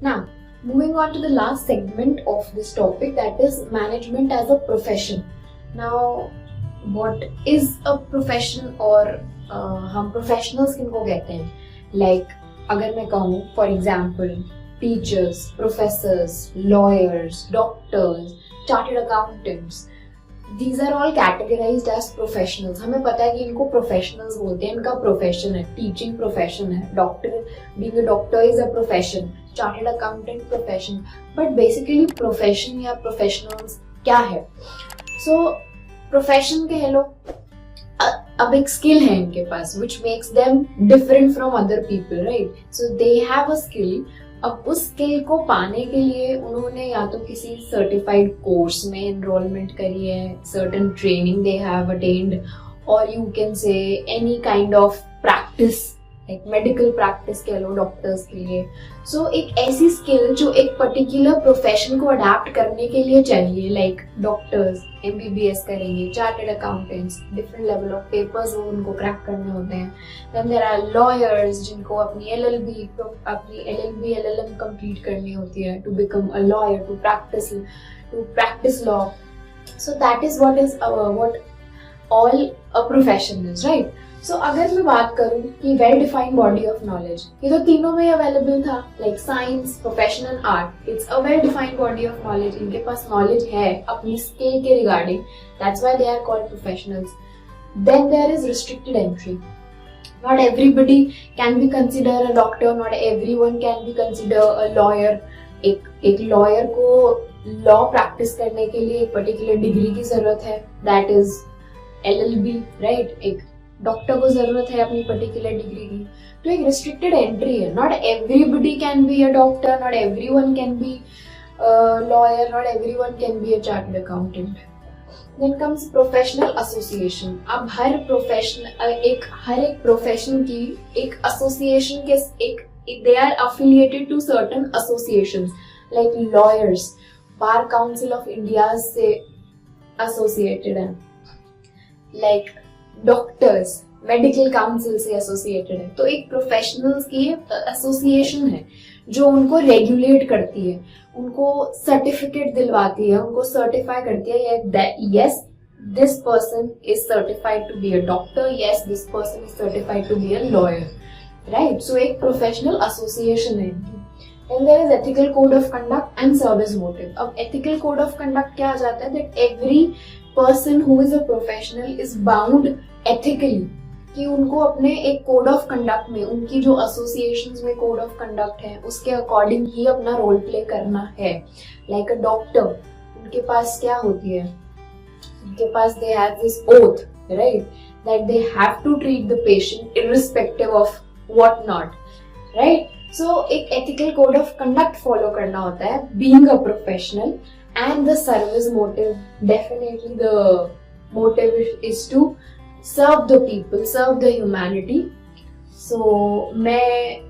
Now, moving on to the last segment of this topic, that is management as a profession. Now, what is a profession, और हम professionals किनको कहते हैं? Like, अगर मैं कहूँ, for example, teachers, professors, lawyers, doctors, chartered accountants, these are all categorized as professionals. हमें पता है कि इनको professionals बोलते हैं, इनका profession है, teaching profession है, doctor, being a doctor is a profession, chartered accountant profession, but basically profession या professionals क्या है? So profession के हेलो अब एक skill है इनके पास which makes them different from other people, right? So they have a skill. अब उस स्किल को पाने के लिए उन्होंने या तो किसी सर्टिफाइड कोर्स में एनरोलमेंट करी है, certain training they have attend, और you can say any kind of practice, like medical practice कह लो डॉक्टर्स के लिए. सो एक ऐसी स्किल जो एक पर्टिकुलर प्रोफेशन को अडेप्ट करने के लिए चाहिए, लाइक डॉक्टर्स MBBS करेंगे, chartered accountants, different level of papers वो उनको क्रैक करने होते हैं. देन देयर आर लॉयर्स जिनको अपनी LLB LLM कंप्लीट करनी होती है to become a lawyer, to practise law. So that is what all a profession is, right? So अगर मैं बात करूं कि well defined body of knowledge, ये तो तीनों में अवेलेबल था, like science, profession and art. It's a well defined body of knowledge. इनके पास नॉलेज है अपनी स्किल के regarding, that's why they are called professionals. Then there is restricted entry. Not everybody can be considered a doctor, not everyone can be considered a lawyer. एक lawyer को law practice करने के लिए एक particular degree की जरूरत है, that is LLB, right? एक डॉक्टर को जरूरत है अपनी पर्टिकुलर डिग्री की. तो एक रिस्ट्रिक्टेड एंट्री है. Not everybody can be a doctor, not everyone can be lawyer, not everyone can be a chartered accountant. Then comes professional association. अब हर एक प्रोफेशन की एक एसोसिएशन के they are affiliated to certain associations, like lawyers, Bar Council of India से associated है, like doctors medical council से associated है. तो एक प्रोफेशनल्स की एसोसिएशन है जो उनको रेगुलेट करती है, उनको सर्टिफिकेट दिलवाती है, उनको सर्टिफाई करती है, yes this person is certified to be a doctor, yes this person is certified to be a lawyer, right? So एक प्रोफेशनल एसोसिएशन है. And there is ethical code of conduct and service motive. अब ethical code of conduct क्या आ जाता है? That every person who is a professional is bound ethically, कि उनको अपने एक कोड ऑफ कंडक्ट में, उनकी जो एसोसिएशंस में कोड ऑफ कंडक्ट है उसके अकॉर्डिंग ही अपना रोल प्ले करना है. लाइक अ डॉक्टर, उनके पास क्या होती है? उनके पास they have this oath, right, that they have to treat the patient irrespective of what not, right? So एक ethical code of conduct follow करना होता है being a professional. And the service motive, definitely the motive is to serve the people, serve the humanity. So मैं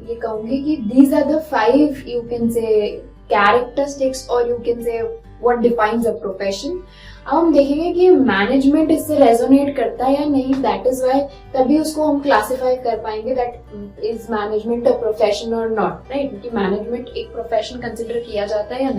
ये कहूँगी कि these are the 5 you can say characteristics, or you can say what defines a profession. अब हम देखेंगे कि management इससे resonate करता है या नहीं, दैट इज वाई तभी उसको हम क्लासिफाई कर पाएंगे that is management a profession और नॉट, राइट? कि मैनेजमेंट एक प्रोफेशन कंसिडर किया जाता है या नहीं.